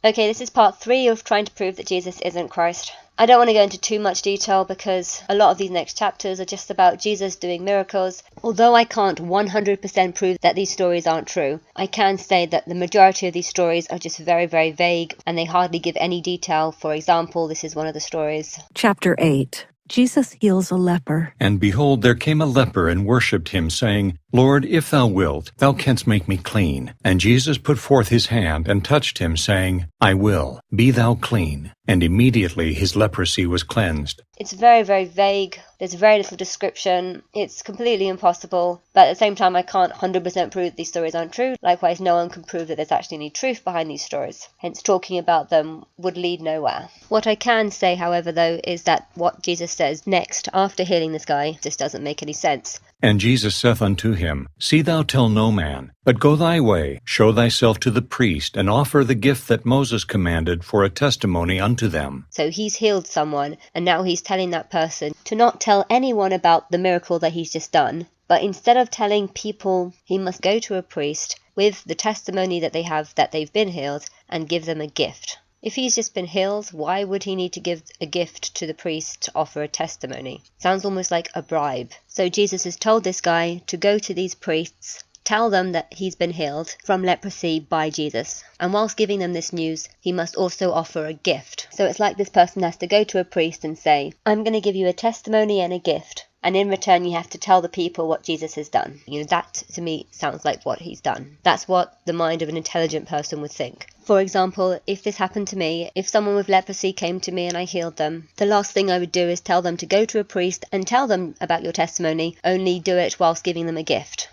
Okay, this is part 3 of trying to prove that Jesus isn't Christ. I don't want to go into too much detail because a lot of these next chapters are just about Jesus doing miracles. Although I can't 100% prove that these stories aren't true, I can say that the majority of these stories are just very, very vague and they hardly give any detail. For example, this is one of the stories. Chapter 8. Jesus heals a leper. And behold, there came a leper and worshipped him, saying, Lord, if thou wilt, thou canst make me clean. And Jesus put forth his hand and touched him, saying, I will, be thou clean. And immediately his leprosy was cleansed. It's very, very vague. There's very little description. It's completely impossible. But at the same time, I can't 100% prove that these stories aren't true. Likewise, no one can prove that there's actually any truth behind these stories. Hence, talking about them would lead nowhere. What I can say, however, though, is that what Jesus says next after healing this guy just doesn't make any sense. And Jesus saith unto him, See thou tell no man, but go thy way, show thyself to the priest, and offer the gift that Moses commanded for a testimony unto them. So he's healed someone, and now he's telling that person to not tell anyone about the miracle that he's just done, but instead of telling people, he must go to a priest with the testimony that they have that they've been healed and give them a gift. If he's just been healed, why would he need to give a gift to the priest to offer a testimony? Sounds almost like a bribe. So Jesus has told this guy to go to these priests, tell them that he's been healed from leprosy by Jesus. And whilst giving them this news, he must also offer a gift. So it's like this person has to go to a priest and say, I'm going to give you a testimony and a gift. And in return, you have to tell the people what Jesus has done. That to me sounds like what he's done. That's what the mind of an intelligent person would think. For example, if this happened to me, if someone with leprosy came to me and I healed them, the last thing I would do is tell them to go to a priest and tell them about your testimony, only do it whilst giving them a gift.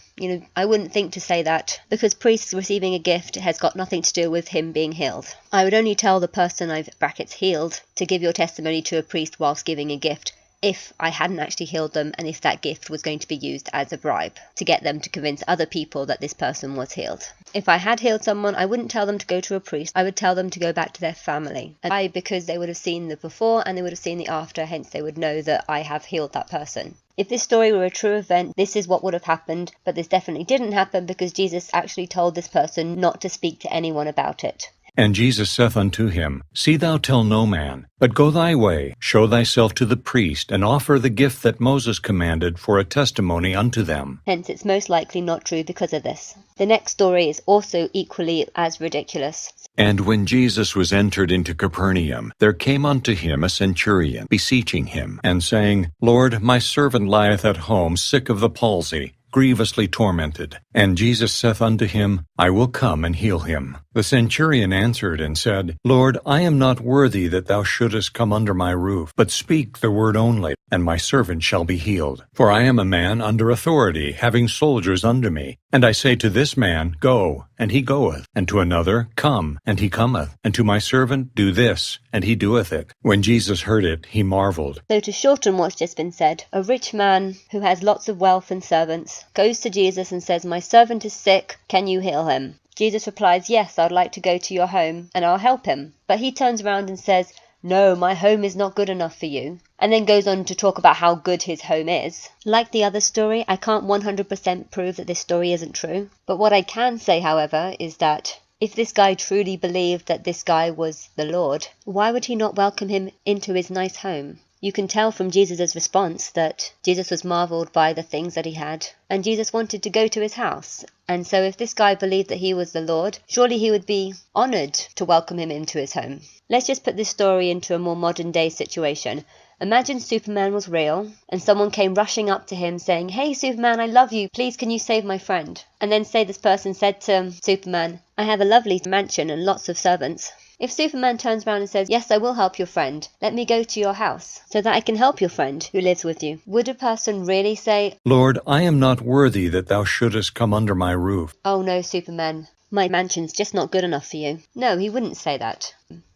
I wouldn't think to say that, because priests receiving a gift has got nothing to do with him being healed. I would only tell the person I've healed to give your testimony to a priest whilst giving a gift, if I hadn't actually healed them and if that gift was going to be used as a bribe to get them to convince other people that this person was healed. If I had healed someone, I wouldn't tell them to go to a priest. I would tell them to go back to their family. And why? Because they would have seen the before and they would have seen the after, hence they would know that I have healed that person. If this story were a true event, this is what would have happened, but this definitely didn't happen because Jesus actually told this person not to speak to anyone about it. And Jesus saith unto him, See thou tell no man, but go thy way, show thyself to the priest, and offer the gift that Moses commanded for a testimony unto them. Hence it's most likely not true because of this. The next story is also equally as ridiculous. And when Jesus was entered into Capernaum, there came unto him a centurion, beseeching him, and saying, Lord, my servant lieth at home, sick of the palsy, grievously tormented. And Jesus saith unto him, I will come and heal him. The centurion answered and said, Lord, I am not worthy that thou shouldest come under my roof, but speak the word only, and my servant shall be healed. For I am a man under authority, having soldiers under me. And I say to this man, Go, and he goeth, and to another, Come, and he cometh, and to my servant, Do this, and he doeth it. When Jesus heard it, he marveled. So to shorten what's just been said, a rich man who has lots of wealth and servants goes to Jesus and says, My servant is sick, can you heal him? Jesus replies, Yes, I'd like to go to your home, and I'll help him. But he turns around and says, No, my home is not good enough for you. And then goes on to talk about how good his home is. Like the other story, I can't 100% prove that this story isn't true. But what I can say, however, is that if this guy truly believed that this guy was the Lord, why would he not welcome him into his nice home? You can tell from Jesus' response that Jesus was marveled by the things that he had, and Jesus wanted to go to his house. And so if this guy believed that he was the Lord, surely he would be honoured to welcome him into his home. Let's just put this story into a more modern day situation. Imagine Superman was real, and someone came rushing up to him saying, Hey Superman, I love you, please can you save my friend? And then say this person said to Superman, I have a lovely mansion and lots of servants. If Superman turns around and says, Yes, I will help your friend, let me go to your house, so that I can help your friend who lives with you, would a person really say, Lord, I am not worthy that thou shouldest come under my roof? Oh no, Superman, my mansion's just not good enough for you. No, he wouldn't say that.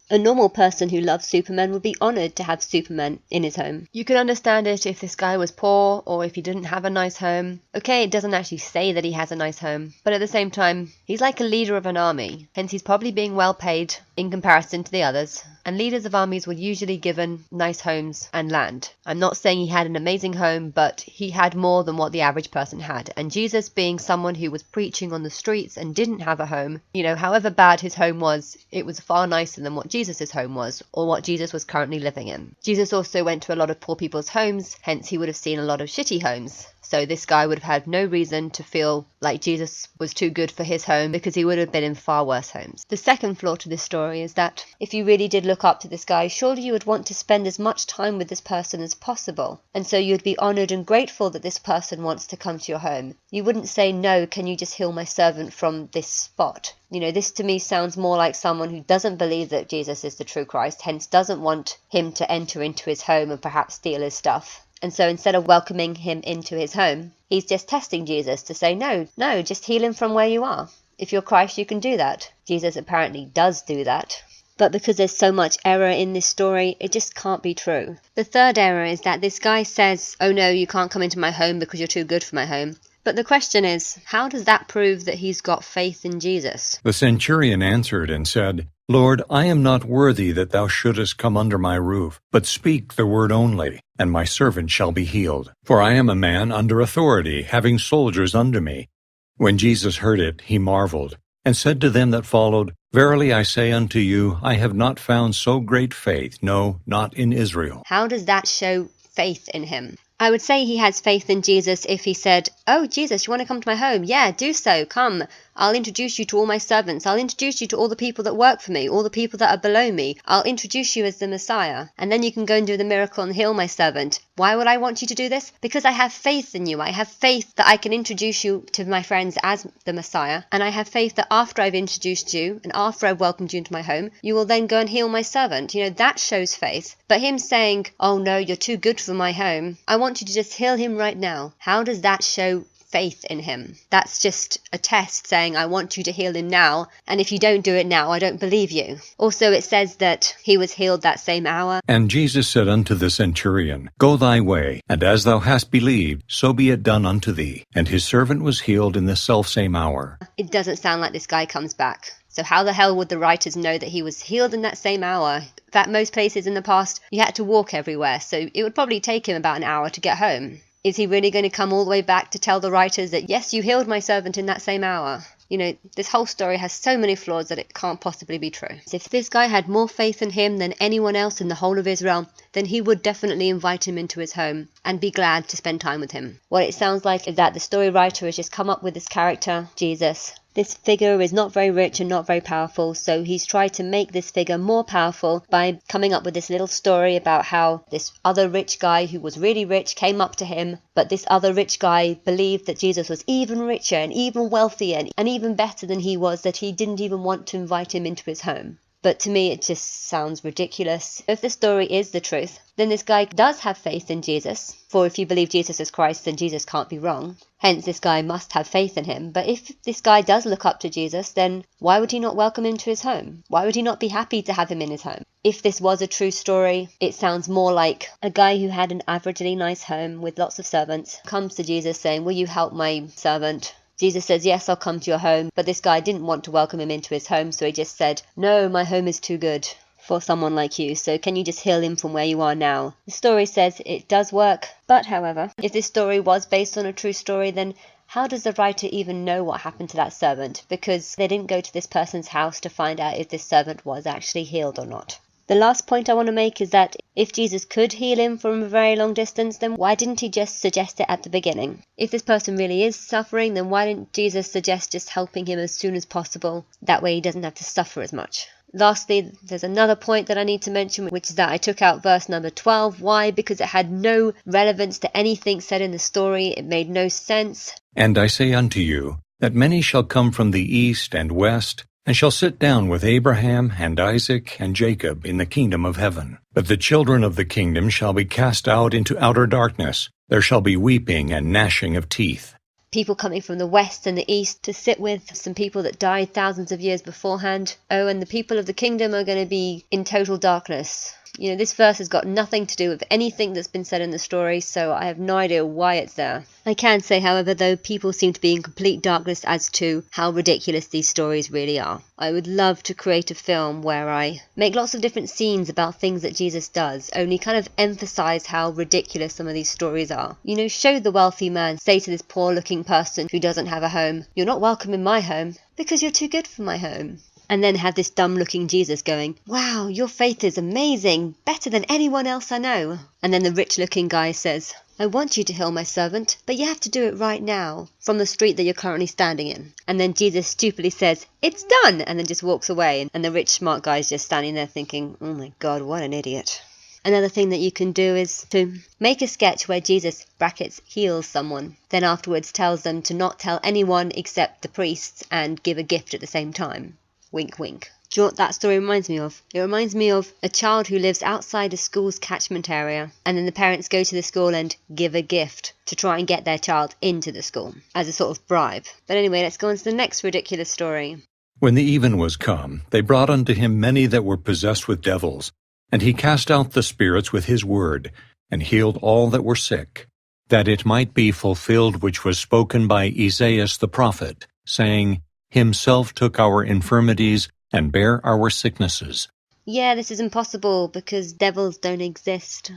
A normal person who loves Superman would be honoured to have Superman in his home. You could understand it if this guy was poor or if he didn't have a nice home. Okay, it doesn't actually say that he has a nice home, but at the same time, he's like a leader of an army, hence he's probably being well paid. in comparison to the others, and leaders of armies were usually given nice homes and land. I'm not saying he had an amazing home, but he had more than what the average person had. And Jesus, being someone who was preaching on the streets and didn't have a home, however bad his home was, it was far nicer than what Jesus's home was, or what Jesus was currently living in. Jesus also went to a lot of poor people's homes, hence he would have seen a lot of shitty homes. So this guy would have had no reason to feel like Jesus was too good for his home, because he would have been in far worse homes. The second flaw to this story is that if you really did look up to this guy, surely you would want to spend as much time with this person as possible. And so you'd be honoured and grateful that this person wants to come to your home. You wouldn't say, no, can you just heal my servant from this spot? This to me sounds more like someone who doesn't believe that Jesus is the true Christ, hence doesn't want him to enter into his home and perhaps steal his stuff. And so instead of welcoming him into his home, he's just testing Jesus to say, no, just heal him from where you are. If you're Christ, you can do that. Jesus apparently does do that. But because there's so much error in this story, it just can't be true. The third error is that this guy says, oh no, you can't come into my home because you're too good for my home. But the question is, how does that prove that he's got faith in Jesus? The centurion answered and said, Lord, I am not worthy that thou shouldest come under my roof, but speak the word only, and my servant shall be healed. For I am a man under authority, having soldiers under me. When Jesus heard it, he marveled, and said to them that followed, Verily I say unto you, I have not found so great faith, no, not in Israel. How does that show faith in him? I would say he has faith in Jesus if he said, oh, Jesus, you want to come to my home? Yeah, do so. Come. I'll introduce you to all my servants. I'll introduce you to all the people that work for me, all the people that are below me. I'll introduce you as the Messiah. And then you can go and do the miracle and heal my servant. Why would I want you to do this? Because I have faith in you. I have faith that I can introduce you to my friends as the Messiah. And I have faith that after I've introduced you and after I've welcomed you into my home, you will then go and heal my servant. That shows faith. But him saying, oh no, you're too good for my home, I want you to just heal him right now. How does that show faith in him? That's just a test saying, I want you to heal him now, and if you don't do it now, I don't believe you. Also, it says that he was healed that same hour. And Jesus said unto the centurion, Go thy way, and as thou hast believed, so be it done unto thee. And his servant was healed in the selfsame hour. It doesn't sound like this guy comes back. So how the hell would the writers know that he was healed in that same hour? In fact, most places in the past, you had to walk everywhere, so it would probably take him about an hour to get home. Is he really going to come all the way back to tell the writers that, yes, you healed my servant in that same hour? This whole story has so many flaws that it can't possibly be true. So if this guy had more faith in him than anyone else in the whole of Israel, then he would definitely invite him into his home and be glad to spend time with him. What it sounds like is that the story writer has just come up with this character, Jesus. This figure is not very rich and not very powerful, so he's tried to make this figure more powerful by coming up with this little story about how this other rich guy who was really rich came up to him, but this other rich guy believed that Jesus was even richer and even wealthier and even better than he was, that he didn't even want to invite him into his home. But to me, it just sounds ridiculous. If the story is the truth, then this guy does have faith in Jesus. For if you believe Jesus is Christ, then Jesus can't be wrong. Hence, this guy must have faith in him. But if this guy does look up to Jesus, then why would he not welcome him to his home? Why would he not be happy to have him in his home? If this was a true story, it sounds more like a guy who had an averagely nice home with lots of servants comes to Jesus saying, will you help my servant? Jesus says, yes, I'll come to your home. But this guy didn't want to welcome him into his home, so he just said, no, my home is too good for someone like you, so can you just heal him from where you are now? The story says it does work, but however, if this story was based on a true story, then how does the writer even know what happened to that servant? Because they didn't go to this person's house to find out if this servant was actually healed or not. The last point I want to make is that if Jesus could heal him from a very long distance, then why didn't he just suggest it at the beginning? If this person really is suffering, then why didn't Jesus suggest just helping him as soon as possible? That way he doesn't have to suffer as much. Lastly, there's another point that I need to mention, which is that I took out verse number 12. Why? Because it had no relevance to anything said in the story. It made no sense. And I say unto you, that many shall come from the east and west, and shall sit down with Abraham and Isaac and Jacob in the kingdom of heaven. But the children of the kingdom shall be cast out into outer darkness. There shall be weeping and gnashing of teeth. People coming from the west and the east to sit with some people that died thousands of years beforehand. Oh, and the people of the kingdom are going to be in total darkness. You know, this verse has got nothing to do with anything that's been said in the story, so I have no idea why it's there. I can say, however, though, people seem to be in complete darkness as to how ridiculous these stories really are. I would love to create a film where I make lots of different scenes about things that Jesus does, only kind of emphasize how ridiculous some of these stories are. You know, show the wealthy man say to this poor-looking person who doesn't have a home, "You're not welcome in my home because you're too good for my home." And then have this dumb-looking Jesus going, "Wow, your faith is amazing, better than anyone else I know." And then the rich-looking guy says, "I want you to heal my servant, but you have to do it right now, from the street that you're currently standing in." And then Jesus stupidly says, "It's done," and then just walks away. And the rich, smart guy is just standing there thinking, "Oh my God, what an idiot." Another thing that you can do is to make a sketch where Jesus, brackets, heals someone, then afterwards tells them to not tell anyone except the priests and give a gift at the same time. Wink, wink. Do you know what that story reminds me of? It reminds me of a child who lives outside a school's catchment area, and then the parents go to the school and give a gift to try and get their child into the school as a sort of bribe. But anyway, let's go on to the next ridiculous story. When the even was come, they brought unto him many that were possessed with devils, and he cast out the spirits with his word, and healed all that were sick, that it might be fulfilled which was spoken by Esaias the prophet, saying, Himself took our infirmities and bare our sicknesses. Yeah, this is impossible because devils don't exist.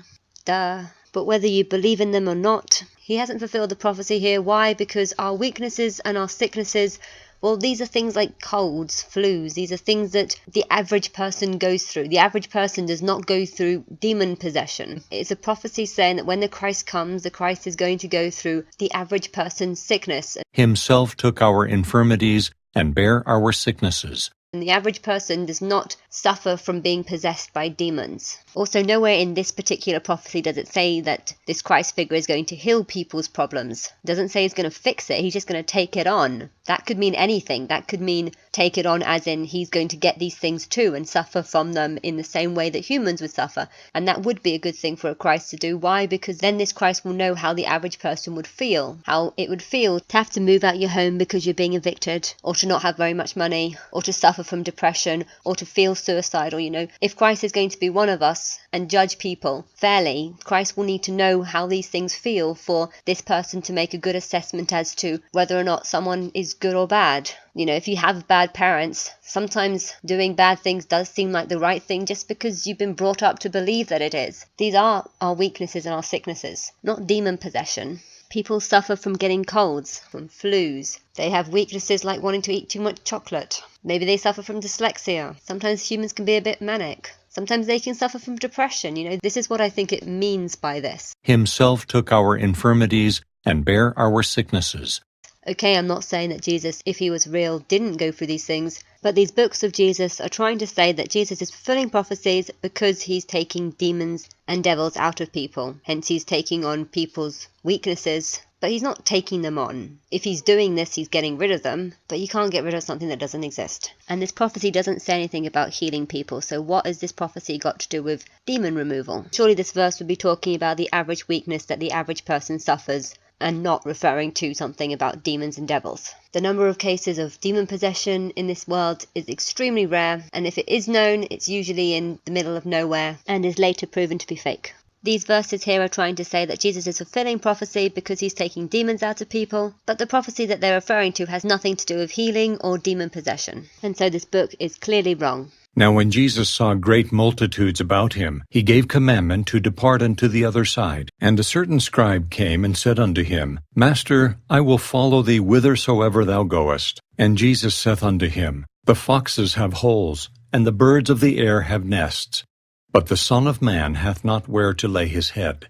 Duh. But whether you believe in them or not, he hasn't fulfilled the prophecy here. Why? Because our weaknesses and our sicknesses, well, these are things like colds, flus. These are things that the average person goes through. The average person does not go through demon possession. It's a prophecy saying that when the Christ comes, the Christ is going to go through the average person's sickness. Himself took our infirmities and bare our sicknesses. And the average person does not suffer from being possessed by demons. Also, nowhere in this particular prophecy does it say that this Christ figure is going to heal people's problems. It doesn't say he's going to fix it, he's just going to take it on. That could mean anything. That could mean take it on as in he's going to get these things too and suffer from them in the same way that humans would suffer. And that would be a good thing for a Christ to do. Why? Because then this Christ will know how the average person would feel. How it would feel to have to move out your home because you're being evicted, or to not have very much money, or to suffer from depression, or to feel suicidal. You know, if Christ is going to be one of us and judge people fairly, Christ will need to know how these things feel for this person to make a good assessment as to whether or not someone is good or bad. You know, if you have bad parents, sometimes doing bad things does seem like the right thing just because you've been brought up to believe that it is. These are our weaknesses and our sicknesses, not demon possession. People suffer from getting colds, from flus. They have weaknesses like wanting to eat too much chocolate. Maybe they suffer from dyslexia. Sometimes humans can be a bit manic. Sometimes they can suffer from depression. You know, this is what I think it means by this. Himself took our infirmities and bare our sicknesses. Okay, I'm not saying that Jesus, if he was real, didn't go through these things, but these books of Jesus are trying to say that Jesus is fulfilling prophecies because he's taking demons and devils out of people. Hence, he's taking on people's weaknesses, but he's not taking them on. If he's doing this, he's getting rid of them, but you can't get rid of something that doesn't exist. And this prophecy doesn't say anything about healing people, so what has this prophecy got to do with demon removal? Surely this verse would be talking about the average weakness that the average person suffers, and not referring to something about demons and devils. The number of cases of demon possession in this world is extremely rare, and if it is known, it's usually in the middle of nowhere and is later proven to be fake. These verses here are trying to say that Jesus is fulfilling prophecy because he's taking demons out of people, but the prophecy that they're referring to has nothing to do with healing or demon possession. And so this book is clearly wrong. Now when Jesus saw great multitudes about him, he gave commandment to depart unto the other side. And a certain scribe came and said unto him, Master, I will follow thee whithersoever thou goest. And Jesus saith unto him, The foxes have holes, and the birds of the air have nests, but the Son of Man hath not where to lay his head.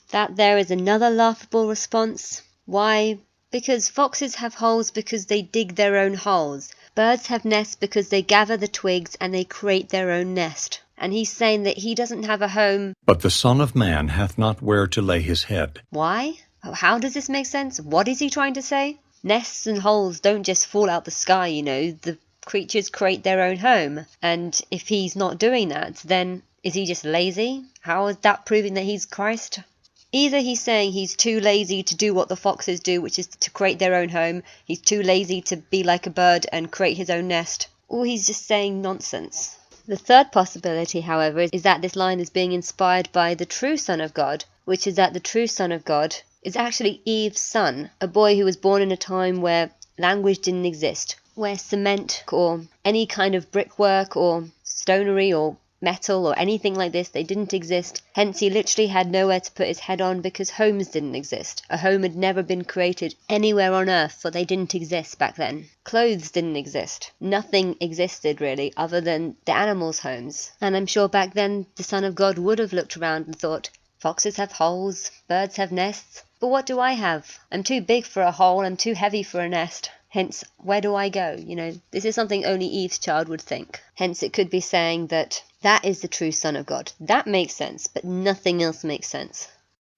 That there is another laughable response. Why? Because foxes have holes because they dig their own holes. Birds have nests because they gather the twigs and they create their own nest. And he's saying that he doesn't have a home. But the Son of Man hath not where to lay his head. Why? How does this make sense? What is he trying to say? Nests and holes don't just fall out the sky, you know. The creatures create their own home. And if he's not doing that, then is he just lazy? How is that proving that he's Christ? Either he's saying he's too lazy to do what the foxes do, which is to create their own home, he's too lazy to be like a bird and create his own nest, or he's just saying nonsense. The third possibility, however, is that this line is being inspired by the true Son of God, which is that the true Son of God is actually Eve's son, a boy who was born in a time where language didn't exist, where cement or any kind of brickwork or stonery or metal or anything like this, they didn't exist. Hence he literally had nowhere to put his head on because homes didn't exist. A home had never been created anywhere on earth, for they didn't exist back then. Clothes didn't exist. Nothing existed really other than the animals' homes. And I'm sure back then the Son of God would have looked around and thought, foxes have holes, birds have nests, but what do I have? I'm too big for a hole, I'm too heavy for a nest. Hence, where do I go? This is something only Eve's child would think. Hence, it could be saying that is the true Son of God. That makes sense, but nothing else makes sense.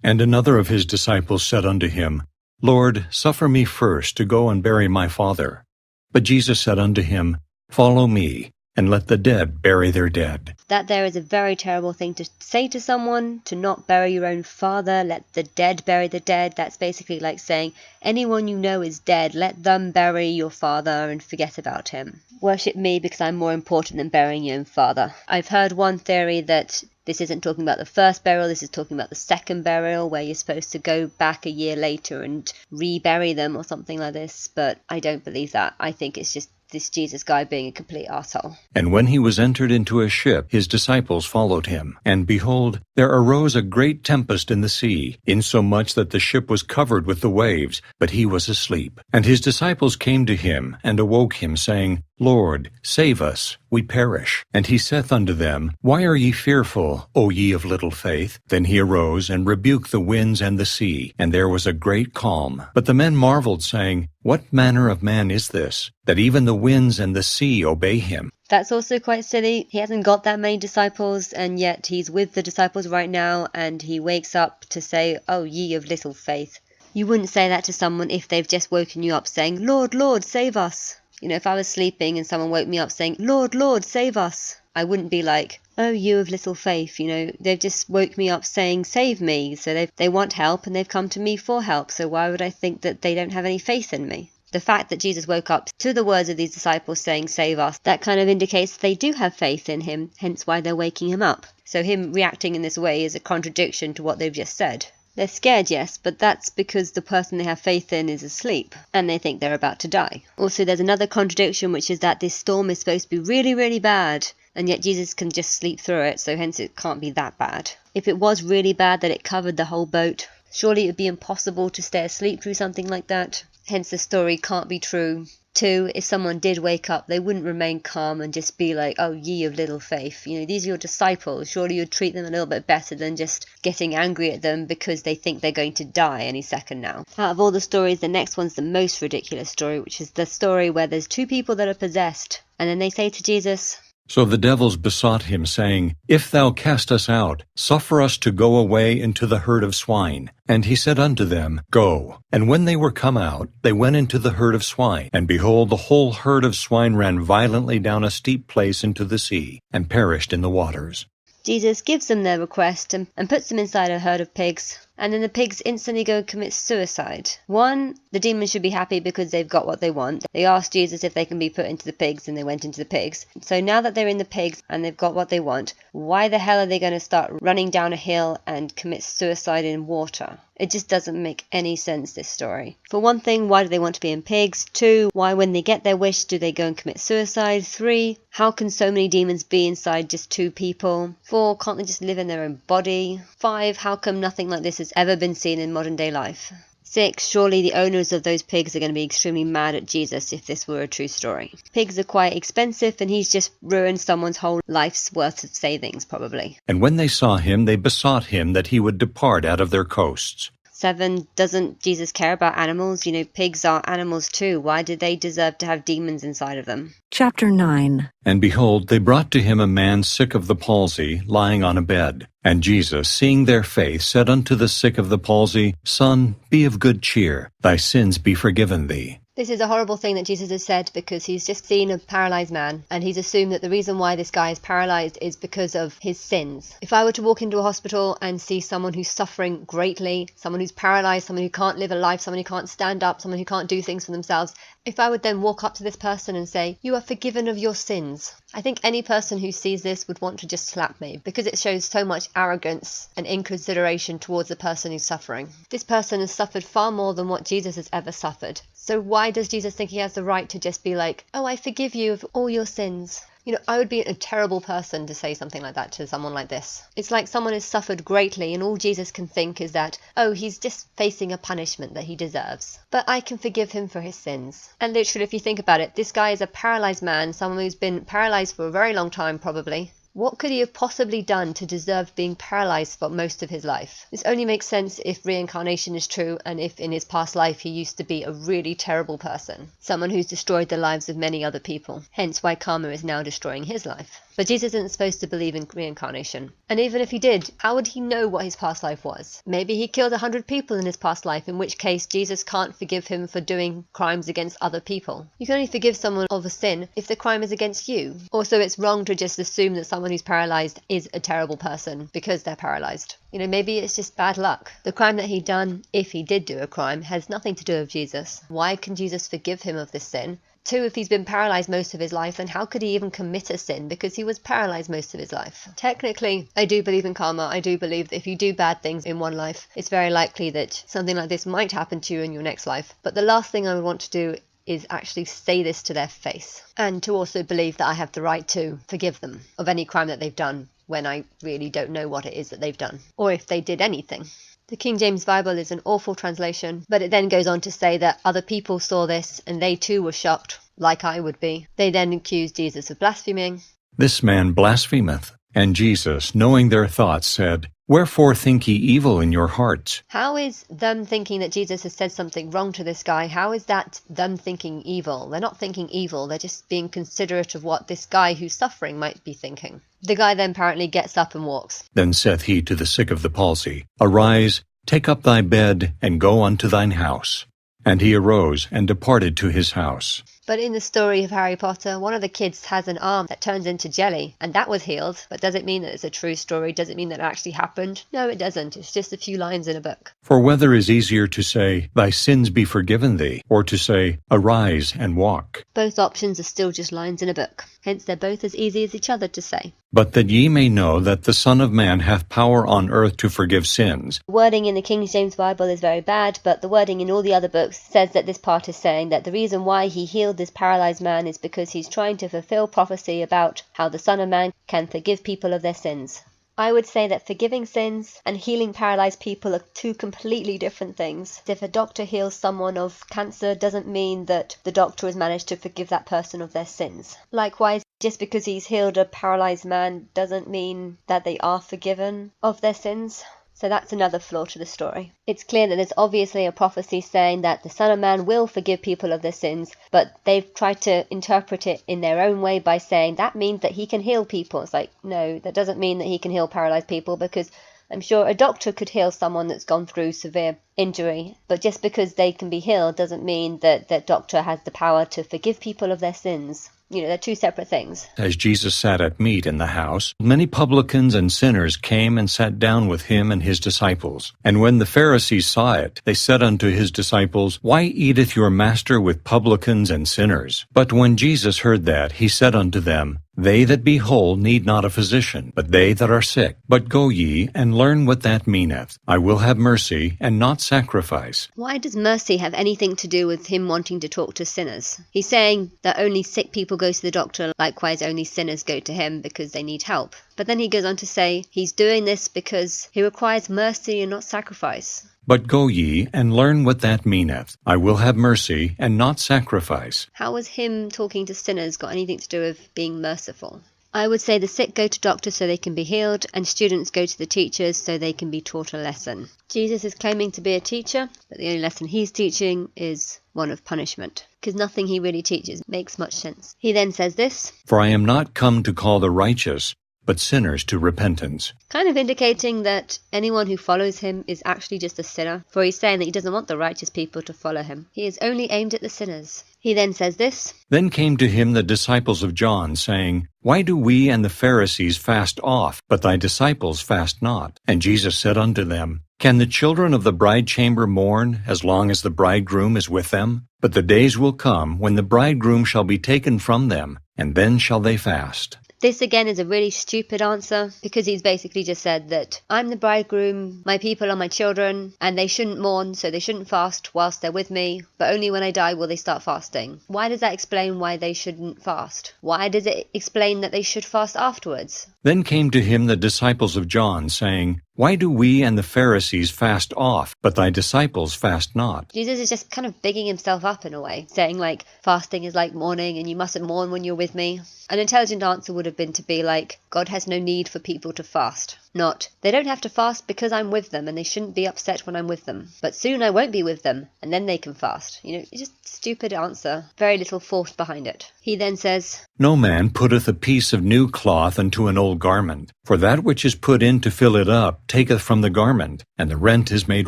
And another of his disciples said unto him, Lord, suffer me first to go and bury my father. But Jesus said unto him, Follow me, and let the dead bury their dead. That there is a very terrible thing to say to someone, to not bury your own father, let the dead bury the dead. That's basically like saying, anyone you know is dead, let them bury your father and forget about him. Worship me because I'm more important than burying your own father. I've heard one theory that this isn't talking about the first burial, this is talking about the second burial, where you're supposed to go back a year later and re-bury them or something like this, but I don't believe that. I think it's just this Jesus guy being a complete arsehole. And when he was entered into a ship, his disciples followed him. And behold, there arose a great tempest in the sea, insomuch that the ship was covered with the waves, but he was asleep. And his disciples came to him, and awoke him, saying, Lord, save us, we perish. And he saith unto them, Why are ye fearful, O ye of little faith? Then he arose, and rebuked the winds and the sea, and there was a great calm. But the men marveled, saying, What manner of man is this, that even the winds and the sea obey him? That's also quite silly. He hasn't got that many disciples, and yet he's with the disciples right now, and he wakes up to say, Oh, ye of little faith. You wouldn't say that to someone if they've just woken you up saying, Lord, Lord, save us. If I was sleeping and someone woke me up saying, Lord, Lord, save us, I wouldn't be like, oh, you of little faith. They've just woke me up saying, save me. So they want help and they've come to me for help. So why would I think that they don't have any faith in me? The fact that Jesus woke up to the words of these disciples saying, save us, that kind of indicates they do have faith in him, hence why they're waking him up. So him reacting in this way is a contradiction to what they've just said. They're scared, yes, but that's because the person they have faith in is asleep, and they think they're about to die. Also, there's another contradiction, which is that this storm is supposed to be really, really bad, and yet Jesus can just sleep through it, so hence it can't be that bad. If it was really bad that it covered the whole boat, surely it would be impossible to stay asleep through something like that. Hence the story can't be true. 2, if someone did wake up, they wouldn't remain calm and just be like, oh, ye of little faith. These are your disciples. Surely you'd treat them a little bit better than just getting angry at them because they think they're going to die any second now. Out of all the stories, the next one's the most ridiculous story, which is the story where there's 2 people that are possessed. And then they say to Jesus, So the devils besought him, saying, If thou cast us out, suffer us to go away into the herd of swine. And he said unto them, Go. And when they were come out, they went into the herd of swine. And behold, the whole herd of swine ran violently down a steep place into the sea, and perished in the waters. Jesus gives them their request and puts them inside a herd of pigs. And then the pigs instantly go and commit suicide. 1, the demons should be happy because they've got what they want. They asked Jesus if they can be put into the pigs, and they went into the pigs. So now that they're in the pigs and they've got what they want, why the hell are they going to start running down a hill and commit suicide in water? It just doesn't make any sense, this story. For one thing, why do they want to be in pigs? 2, why when they get their wish do they go and commit suicide? 3, how can so many demons be inside just 2 people? 4, can't they just live in their own body? 5, how come nothing like this has ever been seen in modern day life? 6, surely the owners of those pigs are going to be extremely mad at Jesus if this were a true story. Pigs are quite expensive and he's just ruined someone's whole life's worth of savings, probably. And when they saw him, they besought him that he would depart out of their coasts. 7, doesn't Jesus care about animals? Pigs are animals too. Why do they deserve to have demons inside of them? Chapter 9. And behold, they brought to him a man sick of the palsy, lying on a bed. And Jesus, seeing their faith, said unto the sick of the palsy, Son, be of good cheer, thy sins be forgiven thee. This is a horrible thing that Jesus has said because he's just seen a paralyzed man and he's assumed that the reason why this guy is paralyzed is because of his sins. If I were to walk into a hospital and see someone who's suffering greatly, someone who's paralyzed, someone who can't live a life, someone who can't stand up, someone who can't do things for themselves, if I would then walk up to this person and say, "You are forgiven of your sins," I think any person who sees this would want to just slap me because it shows so much arrogance and inconsideration towards the person who's suffering. This person has suffered far more than what Jesus has ever suffered. So why does Jesus think he has the right to just be like, "Oh, I forgive you of all your sins"? I would be a terrible person to say something like that to someone like this. It's like someone has suffered greatly and all Jesus can think is that, oh, he's just facing a punishment that he deserves. But I can forgive him for his sins. And literally, if you think about it, this guy is a paralyzed man, someone who's been paralyzed for a very long time probably. What could he have possibly done to deserve being paralyzed for most of his life? This only makes sense if reincarnation is true and if in his past life he used to be a really terrible person, someone who's destroyed the lives of many other people, hence why karma is now destroying his life. But Jesus isn't supposed to believe in reincarnation. And even if he did, how would he know what his past life was? Maybe he killed 100 people in his past life, in which case Jesus can't forgive him for doing crimes against other people. You can only forgive someone of a sin if the crime is against you. Also, it's wrong to just assume that someone who's paralyzed is a terrible person because they're paralyzed. Maybe it's just bad luck. The crime that he'd done, if he did do a crime, has nothing to do with Jesus. Why can Jesus forgive him of this sin? 2, if he's been paralyzed most of his life, then how could he even commit a sin because he was paralyzed most of his life? Technically, I do believe in karma. I do believe that if you do bad things in one life, it's very likely that something like this might happen to you in your next life. But the last thing I would want to do is actually say this to their face, and to also believe that I have the right to forgive them of any crime that they've done when I really don't know what it is that they've done, or if they did anything. The King James Bible is an awful translation, but it then goes on to say that other people saw this and they too were shocked, like I would be. They then accused Jesus of blaspheming. "This man blasphemeth." And Jesus, knowing their thoughts, said, "Wherefore think ye evil in your hearts?" How is them thinking that Jesus has said something wrong to this guy? How is that them thinking evil? They're not thinking evil, they're just being considerate of what this guy who's suffering might be thinking. The guy then apparently gets up and walks. Then saith he to the sick of the palsy, Arise, take up thy bed, and go unto thine house. And he arose and departed to his house. But in the story of Harry Potter, one of the kids has an arm that turns into jelly, and that was healed. But does it mean that it's a true story? Does it mean that it actually happened? No, it doesn't. It's just a few lines in a book. For whether is easier to say, Thy sins be forgiven thee, or to say, Arise and walk? Both options are still just lines in a book. Hence they're both as easy as each other to say. But that ye may know that the Son of Man hath power on earth to forgive sins. The wording in the King James Bible is very bad, but the wording in all the other books says that this part is saying that the reason why he healed this paralyzed man is because he's trying to fulfill prophecy about how the Son of Man can forgive people of their sins. I would say that forgiving sins and healing paralyzed people are two completely different things. If a doctor heals someone of cancer doesn't mean that the doctor has managed to forgive that person of their sins. Likewise, just because he's healed a paralyzed man doesn't mean that they are forgiven of their sins. So that's another flaw to the story. It's clear that there's obviously a prophecy saying that the Son of Man will forgive people of their sins, but they've tried to interpret it in their own way by saying that means that he can heal people. It's like, no, that doesn't mean that he can heal paralyzed people, because I'm sure a doctor could heal someone that's gone through severe injury, but just because they can be healed doesn't mean that that doctor has the power to forgive people of their sins. They're two separate things. As Jesus sat at meat in the house, many publicans and sinners came and sat down with him and his disciples. And when the Pharisees saw it, they said unto his disciples, Why eateth your master with publicans and sinners? But when Jesus heard that, he said unto them, They that be whole need not a physician, but they that are sick. But go ye, and learn what that meaneth. I will have mercy, and not sacrifice. Why does mercy have anything to do with him wanting to talk to sinners? He's saying that only sick people go to the doctor, likewise only sinners go to him because they need help. But then he goes on to say he's doing this because he requires mercy and not sacrifice. But go ye, and learn what that meaneth. I will have mercy, and not sacrifice. How has him talking to sinners got anything to do with being merciful? I would say the sick go to doctors so they can be healed, and students go to the teachers so they can be taught a lesson. Jesus is claiming to be a teacher, but the only lesson he's teaching is one of punishment, because nothing he really teaches makes much sense. He then says this, For I am not come to call the righteous, but sinners to repentance. Kind of indicating that anyone who follows him is actually just a sinner, for he's saying that he doesn't want the righteous people to follow him. He is only aimed at the sinners. He then says this, Then came to him the disciples of John, saying, Why do we and the Pharisees fast oft, but thy disciples fast not? And Jesus said unto them, Can the children of the bride chamber mourn, as long as the bridegroom is with them? But the days will come, when the bridegroom shall be taken from them, and then shall they fast. This again is a really stupid answer, because he's basically just said that I'm the bridegroom, my people are my children, and they shouldn't mourn, so they shouldn't fast whilst they're with me, but only when I die will they start fasting. Why does that explain why they shouldn't fast? Why does it explain that they should fast afterwards? Then came to him the disciples of John, saying, Why do we and the Pharisees fast oft, but thy disciples fast not? Jesus is just kind of bigging himself up in a way, saying like, fasting is like mourning and you mustn't mourn when you're with me. An intelligent answer would have been to be like, God has no need for people to fast. Not, they don't have to fast because I'm with them and they shouldn't be upset when I'm with them. But soon I won't be with them and then they can fast. It's just a stupid answer. Very little force behind it. He then says, No man putteth a piece of new cloth unto an old garment, for that which is put in to fill it up taketh from the garment, and the rent is made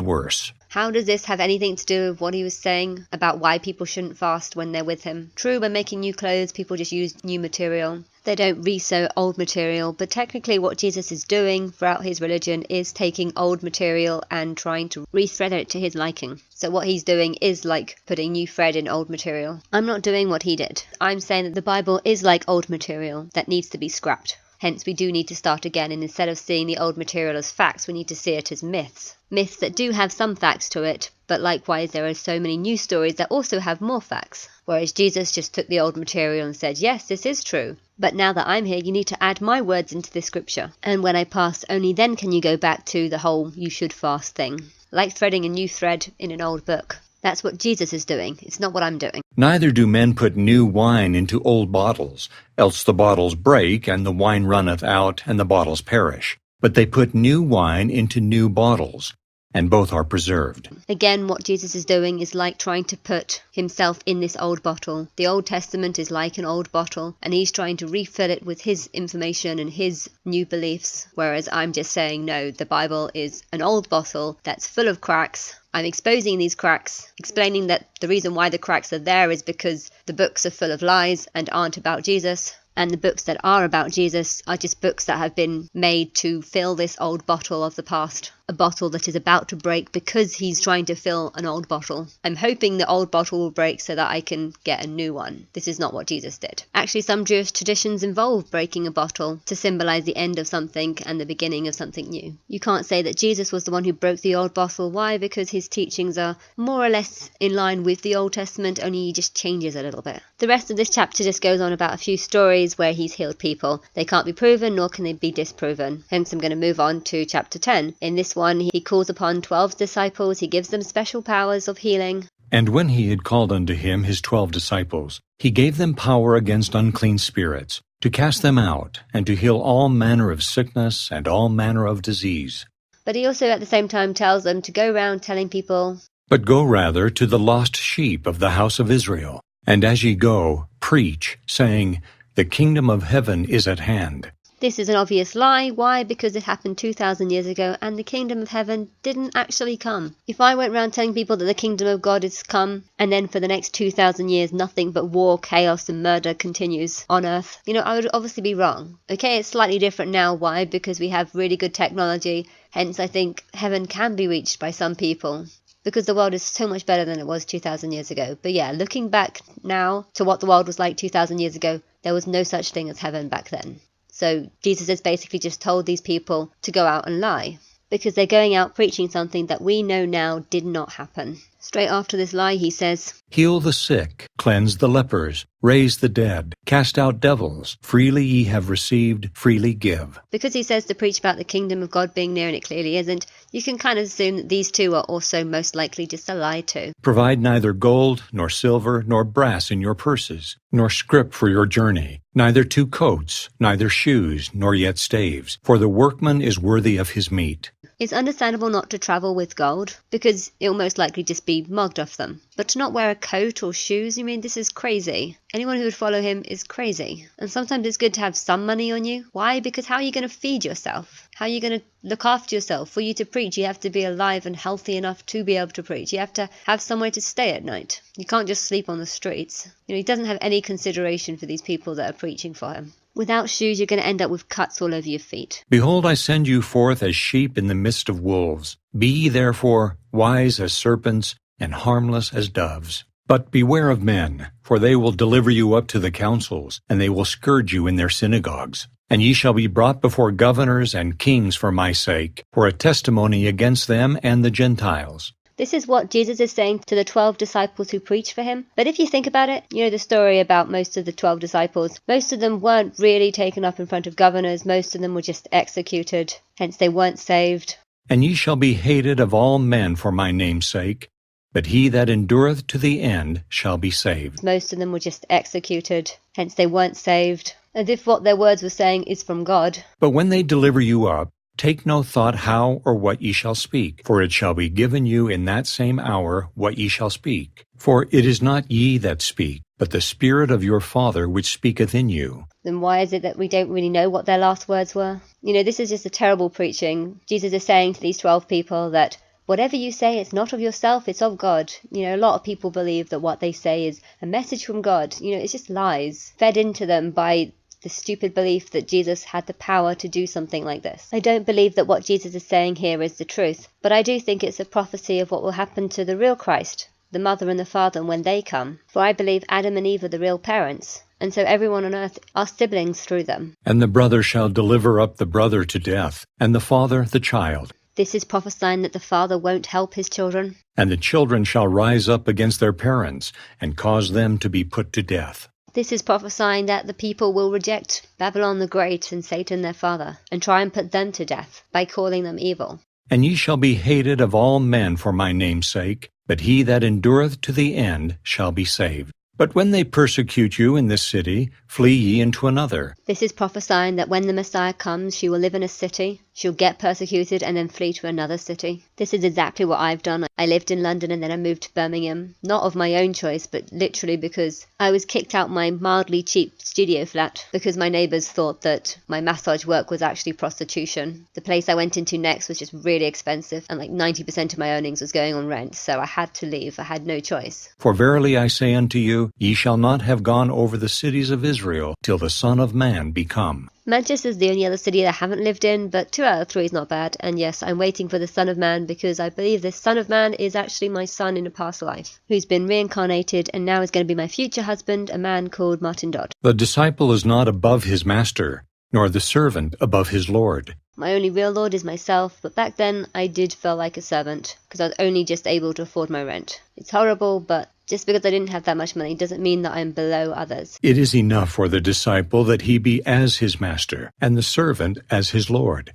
worse. How does this have anything to do with what he was saying about why people shouldn't fast when they're with him? True, when making new clothes, people just use new material. They don't re-sew old material, but technically what Jesus is doing throughout his religion is taking old material and trying to re-thread it to his liking. So what he's doing is like putting new thread in old material. I'm not doing what he did. I'm saying that the Bible is like old material that needs to be scrapped. Hence, we do need to start again, and instead of seeing the old material as facts, we need to see it as myths. Myths that do have some facts to it, but likewise there are so many new stories that also have more facts. Whereas Jesus just took the old material and said, yes, this is true, but now that I'm here, you need to add my words into this scripture. And when I pass, only then can you go back to the whole you should fast thing. Like threading a new thread in an old book. That's what Jesus is doing. It's not what I'm doing. Neither do men put new wine into old bottles, else the bottles break, and the wine runneth out, and the bottles perish. But they put new wine into new bottles, and both are preserved. Again, what Jesus is doing is like trying to put himself in this old bottle. The Old Testament is like an old bottle, and he's trying to refill it with his information and his new beliefs, whereas I'm just saying, no, the Bible is an old bottle that's full of cracks. I'm exposing these cracks, explaining that the reason why the cracks are there is because the books are full of lies and aren't about Jesus. And the books that are about Jesus are just books that have been made to fill this old bottle of the past. A bottle that is about to break because he's trying to fill an old bottle. I'm hoping the old bottle will break so that I can get a new one. This is not what Jesus did. Actually, some Jewish traditions involve breaking a bottle to symbolize the end of something and the beginning of something new. You can't say that Jesus was the one who broke the old bottle. Why? Because his teachings are more or less in line with the Old Testament, only he just changes a little bit. The rest of this chapter just goes on about a few stories where he's healed people. They can't be proven, nor can they be disproven. Hence, I'm going to move on to chapter 10. In this one, he calls upon 12 disciples. He gives them special powers of healing. And when he had called unto him his 12 disciples, he gave them power against unclean spirits, to cast them out, and to heal all manner of sickness and all manner of disease. But he also at the same time tells them to go around telling people, But go rather to the lost sheep of the house of Israel. And as ye go, preach, saying, The kingdom of heaven is at hand. This is an obvious lie. Why? Because it happened 2,000 years ago and the kingdom of heaven didn't actually come. If I went around telling people that the kingdom of God is come, and then for the next 2,000 years nothing but war, chaos and murder continues on earth, I would obviously be wrong. Okay, it's slightly different now. Why? Because we have really good technology. Hence, I think heaven can be reached by some people. Because the world is so much better than it was 2,000 years ago. But yeah, looking back now to what the world was like 2,000 years ago, there was no such thing as heaven back then. So Jesus has basically just told these people to go out and lie, because they're going out preaching something that we know now did not happen. Straight after this lie, he says, Heal the sick, cleanse the lepers, raise the dead, cast out devils. Freely ye have received, freely give. Because he says to preach about the kingdom of God being near and it clearly isn't, you can kind of assume that these two are also most likely just a lie too. Provide neither gold, nor silver, nor brass in your purses, nor scrip for your journey, neither 2 coats, neither shoes, nor yet staves, for the workman is worthy of his meat. It's understandable not to travel with gold, because it will most likely just be mugged off them. But to not wear a coat or shoes, this is crazy. Anyone who would follow him is crazy. And sometimes it's good to have some money on you. Why? Because how are you going to feed yourself? How are you going to look after yourself? For you to preach, you have to be alive and healthy enough to be able to preach. You have to have somewhere to stay at night. You can't just sleep on the streets. He doesn't have any consideration for these people that are preaching for him. Without shoes, you're going to end up with cuts all over your feet. Behold, I send you forth as sheep in the midst of wolves. Be ye therefore wise as serpents, and harmless as doves. But beware of men, for they will deliver you up to the councils, and they will scourge you in their synagogues. And ye shall be brought before governors and kings for my sake, for a testimony against them and the Gentiles. This is what Jesus is saying to the 12 disciples who preached for him. But if you think about it, you know the story about most of the 12 disciples. Most of them weren't really taken up in front of governors. Most of them were just executed. Hence they weren't saved. And ye shall be hated of all men for my name's sake, but he that endureth to the end shall be saved. Most of them were just executed. Hence they weren't saved. As if what their words were saying is from God. But when they deliver you up, take no thought how or what ye shall speak, for it shall be given you in that same hour what ye shall speak. For it is not ye that speak, but the Spirit of your Father which speaketh in you. Then why is it that we don't really know what their last words were? This is just a terrible preaching. Jesus is saying to these 12 people that whatever you say, it's not of yourself, it's of God. A lot of people believe that what they say is a message from God. It's just lies fed into them by the stupid belief that Jesus had the power to do something like this. I don't believe that what Jesus is saying here is the truth, but I do think it's a prophecy of what will happen to the real Christ, the mother and the father, when they come. For I believe Adam and Eve are the real parents, and so everyone on earth are siblings through them. And the brother shall deliver up the brother to death, and the father the child. This is prophesying that the father won't help his children. And the children shall rise up against their parents, and cause them to be put to death. This is prophesying that the people will reject Babylon the Great and Satan their father, and try and put them to death by calling them evil. And ye shall be hated of all men for my name's sake, but he that endureth to the end shall be saved. But when they persecute you in this city, flee ye into another. This is prophesying that when the Messiah comes, she will live in a city, she'll get persecuted and then flee to another city. This is exactly what I've done. I lived in London and then I moved to Birmingham, not of my own choice, but literally because I was kicked out my mildly cheap studio flat because my neighbours thought that my massage work was actually prostitution. The place I went into next was just really expensive, and like 90% of my earnings was going on rent, so I had to leave. I had no choice. For verily I say unto you, ye shall not have gone over the cities of Israel till the Son of Man be come. Manchester is the only other city that I haven't lived in, but 2 out of 3 is not bad. And yes, I'm waiting for the Son of Man because I believe this Son of Man is actually my son in a past life, who's been reincarnated and now is going to be my future husband, a man called Martin Dodd. The disciple is not above his master, nor the servant above his Lord. My only real lord is myself, but back then I did feel like a servant because I was only just able to afford my rent. It's horrible, but just because I didn't have that much money doesn't mean that I'm below others. It is enough for the disciple that he be as his master, and the servant as his Lord.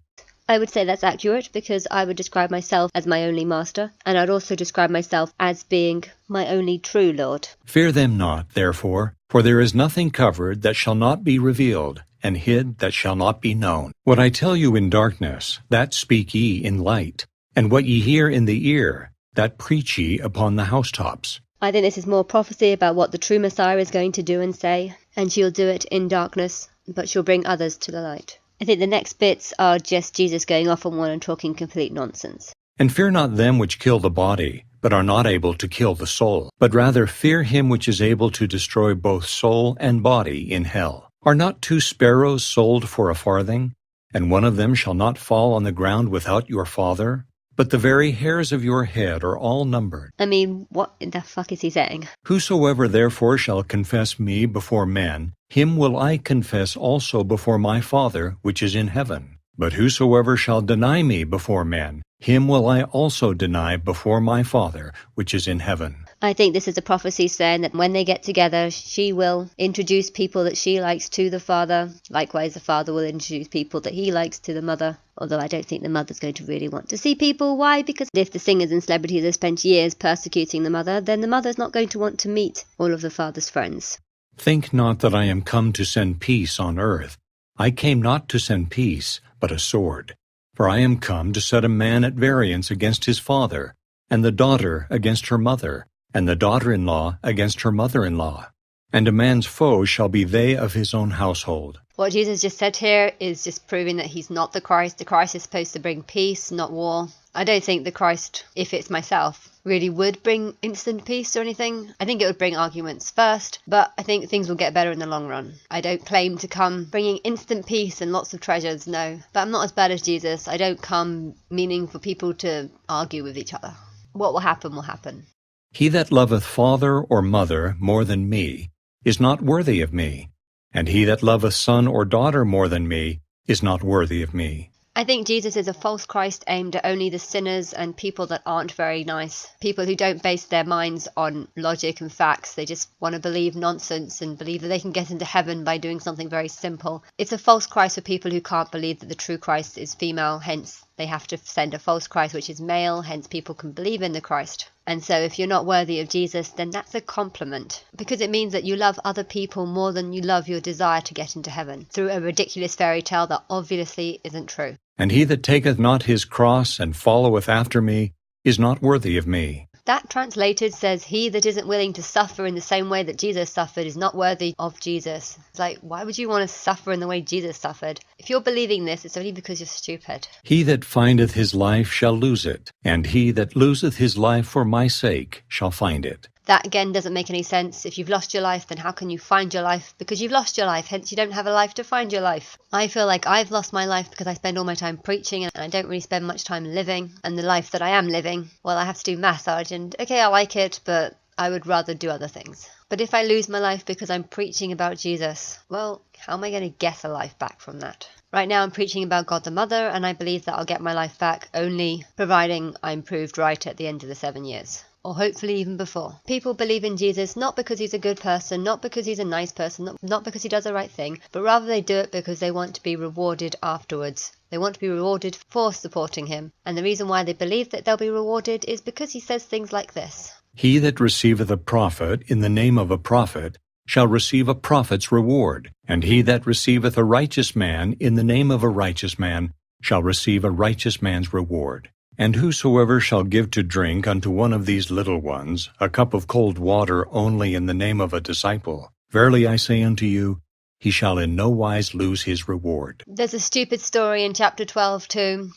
I would say that's accurate because I would describe myself as my only master, and I'd also describe myself as being my only true lord. Fear them not, therefore, for there is nothing covered that shall not be revealed, and hid that shall not be known. What I tell you in darkness, that speak ye in light, and what ye hear in the ear, that preach ye upon the housetops. I think this is more prophecy about what the true Messiah is going to do and say, and she'll do it in darkness, but she'll bring others to the light. I think the next bits are just Jesus going off on one and talking complete nonsense. And fear not them which kill the body, but are not able to kill the soul, but rather fear him which is able to destroy both soul and body in hell. Are not 2 sparrows sold for a farthing, and one of them shall not fall on the ground without your Father? But the very hairs of your head are all numbered. I mean, what in the fuck is he saying? Whosoever therefore shall confess me before men, him will I confess also before my Father which is in heaven. But whosoever shall deny me before men, him will I also deny before my Father which is in heaven. I think this is a prophecy saying that when they get together, she will introduce people that she likes to the Father. Likewise, the Father will introduce people that he likes to the Mother. Although I don't think the Mother's going to really want to see people. Why? Because if the singers and celebrities have spent years persecuting the Mother, then the Mother's not going to want to meet all of the Father's friends. Think not that I am come to send peace on earth. I came not to send peace, but a sword. For I am come to set a man at variance against his father, and the daughter against her mother, and the daughter-in-law against her mother-in-law. And a man's foes shall be they of his own household. What Jesus just said here is just proving that he's not the Christ. The Christ is supposed to bring peace, not war. I don't think the Christ, if it's myself, really would bring instant peace or anything. I think it would bring arguments first, but I think things will get better in the long run. I don't claim to come bringing instant peace and lots of treasures, no. But I'm not as bad as Jesus. I don't come meaning for people to argue with each other. What will happen will happen. He that loveth father or mother more than me is not worthy of me, and he that loveth son or daughter more than me is not worthy of me. I think Jesus is a false Christ aimed at only the sinners and people that aren't very nice. People who don't base their minds on logic and facts. They just want to believe nonsense and believe that they can get into heaven by doing something very simple. It's a false Christ for people who can't believe that the true Christ is female, hence they have to send a false Christ which is male, hence people can believe in the Christ. And so if you're not worthy of Jesus, then that's a compliment, because it means that you love other people more than you love your desire to get into heaven, through a ridiculous fairy tale that obviously isn't true. And he that taketh not his cross and followeth after me is not worthy of me. That translated says, he that isn't willing to suffer in the same way that Jesus suffered is not worthy of Jesus. It's like, why would you want to suffer in the way Jesus suffered? If you're believing this, it's only because you're stupid. He that findeth his life shall lose it, and he that loseth his life for my sake shall find it. That again doesn't make any sense. If you've lost your life, then how can you find your life? Because you've lost your life, hence you don't have a life to find your life. I feel like I've lost my life because I spend all my time preaching and I don't really spend much time living. And the life that I am living, well, I have to do massage and okay, I like it, but I would rather do other things. But if I lose my life because I'm preaching about Jesus, well, how am I going to get a life back from that? Right now I'm preaching about God the Mother, and I believe that I'll get my life back only providing I'm proved right at the end of the 7 years. Or hopefully even before. People believe in Jesus not because he's a good person, not because he's a nice person, not because he does the right thing, but rather they do it because they want to be rewarded afterwards. They want to be rewarded for supporting him. And the reason why they believe that they'll be rewarded is because he says things like this. He that receiveth a prophet in the name of a prophet shall receive a prophet's reward, and he that receiveth a righteous man in the name of a righteous man shall receive a righteous man's reward. And whosoever shall give to drink unto one of these little ones a cup of cold water only in the name of a disciple, verily I say unto you, he shall in no wise lose his reward. There's a stupid story in chapter 12 too.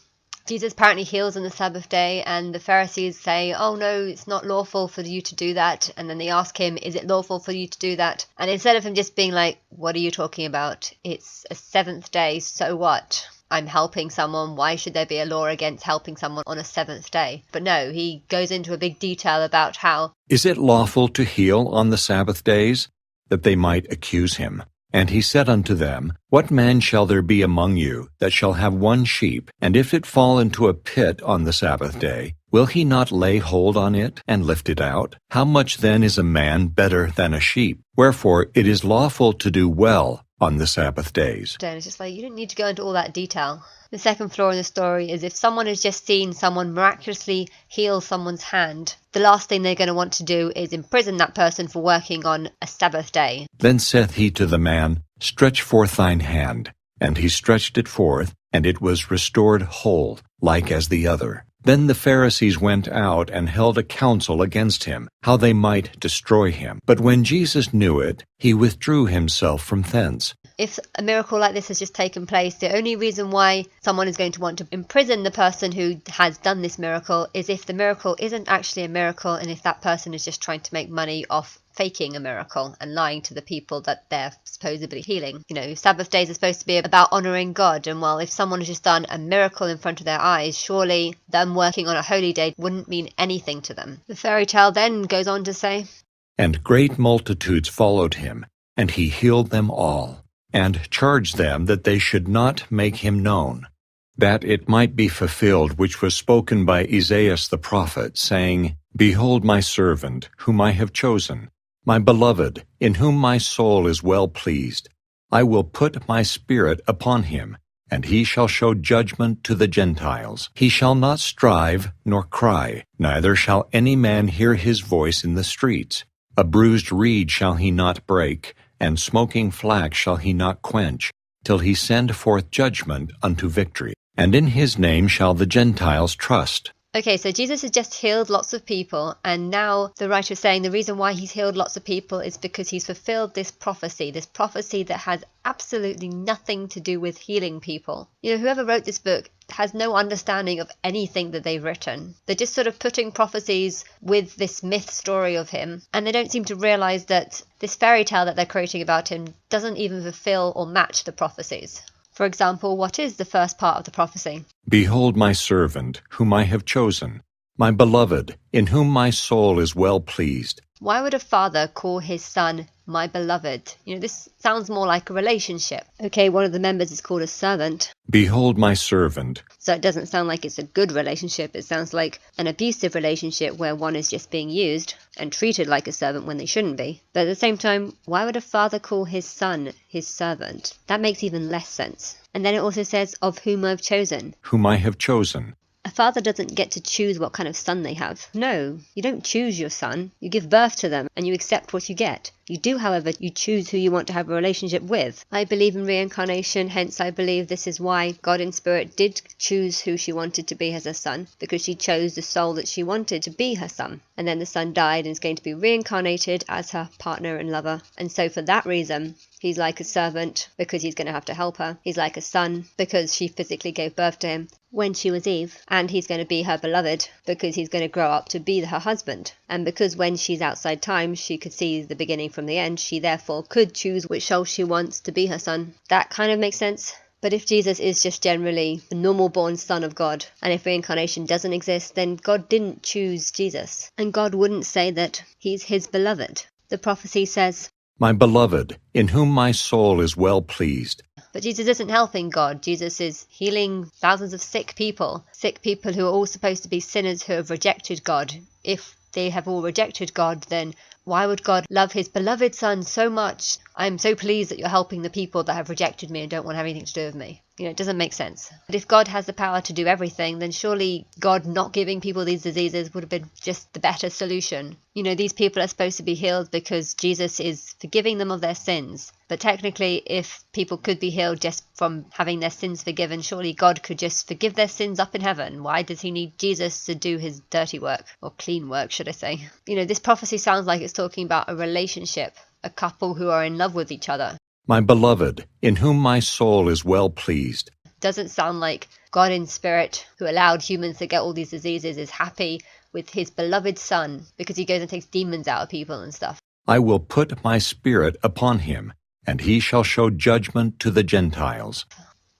Jesus apparently heals on the Sabbath day, and the Pharisees say, oh no, it's not lawful for you to do that. And then they ask him, is it lawful for you to do that? And instead of him just being like, what are you talking about? It's a seventh day, so what? I'm helping someone, why should there be a law against helping someone on a seventh day? But no, he goes into a big detail about how, is it lawful to heal on the Sabbath days? That they might accuse him. And he said unto them, what man shall there be among you that shall have one sheep, and if it fall into a pit on the Sabbath day, will he not lay hold on it and lift it out? How much then is a man better than a sheep? Wherefore it is lawful to do well on the Sabbath days. And it's just like, you didn't need to go into all that detail. The second flaw in the story is if someone has just seen someone miraculously heal someone's hand, the last thing they're going to want to do is imprison that person for working on a Sabbath day. Then saith he to the man, stretch forth thine hand. And he stretched it forth, and it was restored whole, like as the other. Then the Pharisees went out and held a council against him, how they might destroy him. But when Jesus knew it, he withdrew himself from thence. If a miracle like this has just taken place, the only reason why someone is going to want to imprison the person who has done this miracle is if the miracle isn't actually a miracle, and if that person is just trying to make money off faking a miracle and lying to the people that they're supposedly healing. You know, Sabbath days are supposed to be about honouring God, and well, if someone has just done a miracle in front of their eyes, surely them working on a holy day wouldn't mean anything to them. The fairy tale then goes on to say, and great multitudes followed him, and he healed them all, and charged them that they should not make him known, that it might be fulfilled which was spoken by Esaias the prophet, saying, behold my servant, whom I have chosen, my beloved, in whom my soul is well pleased. I will put my spirit upon him, and he shall show judgment to the Gentiles. He shall not strive nor cry, neither shall any man hear his voice in the streets. A bruised reed shall he not break, and smoking flax shall he not quench, till he send forth judgment unto victory. And in his name shall the Gentiles trust. Okay, so Jesus has just healed lots of people, and now the writer is saying the reason why he's healed lots of people is because he's fulfilled this prophecy that has absolutely nothing to do with healing people. You know, whoever wrote this book has no understanding of anything that they've written. They're just sort of putting prophecies with this myth story of him, and they don't seem to realize that this fairy tale that they're creating about him doesn't even fulfill or match the prophecies. For example, what is the first part of the prophecy? Behold my servant, whom I have chosen, my beloved, in whom my soul is well pleased. Why would a father call his son my beloved? You know, this sounds more like a relationship. Okay, one of the members is called a servant. Behold my servant. So it doesn't sound like it's a good relationship. It sounds like an abusive relationship where one is just being used and treated like a servant when they shouldn't be. But at the same time, why would a father call his son his servant? That makes even less sense. And then it also says, of whom I've chosen. Whom I have chosen. A father doesn't get to choose what kind of son they have. No, you don't choose your son. You give birth to them and you accept what you get. You do, however, you choose who you want to have a relationship with. I believe in reincarnation, hence I believe this is why God in spirit did choose who she wanted to be as her son, because she chose the soul that she wanted to be her son. And then the son died and is going to be reincarnated as her partner and lover. And so for that reason, he's like a servant because he's going to have to help her. He's like a son because she physically gave birth to him when she was Eve. And he's going to be her beloved because he's going to grow up to be her husband. And because when she's outside time, she could see the beginning from the end, she therefore could choose which soul she wants to be her son. That kind of makes sense. But if Jesus is just generally the normal born son of God, and if reincarnation doesn't exist, then God didn't choose Jesus. And God wouldn't say that he's his beloved. The prophecy says, my beloved, in whom my soul is well pleased. But Jesus isn't helping God. Jesus is healing thousands of sick people who are all supposed to be sinners who have rejected God. If they have all rejected God, then why would God love his beloved son so much? I'm so pleased that you're helping the people that have rejected me and don't want to have anything to do with me. You know, it doesn't make sense. But if God has the power to do everything, then surely God not giving people these diseases would have been just the better solution. You know, these people are supposed to be healed because Jesus is forgiving them of their sins. But technically, if people could be healed just from having their sins forgiven, surely God could just forgive their sins up in heaven. Why does he need Jesus to do his dirty work, or clean work, should I say? You know, this prophecy sounds like it's talking about a relationship, a couple who are in love with each other. My beloved, in whom my soul is well pleased. Doesn't sound like God in spirit, who allowed humans to get all these diseases, is happy with his beloved son because he goes and takes demons out of people and stuff. I will put my spirit upon him, and he shall show judgment to the Gentiles.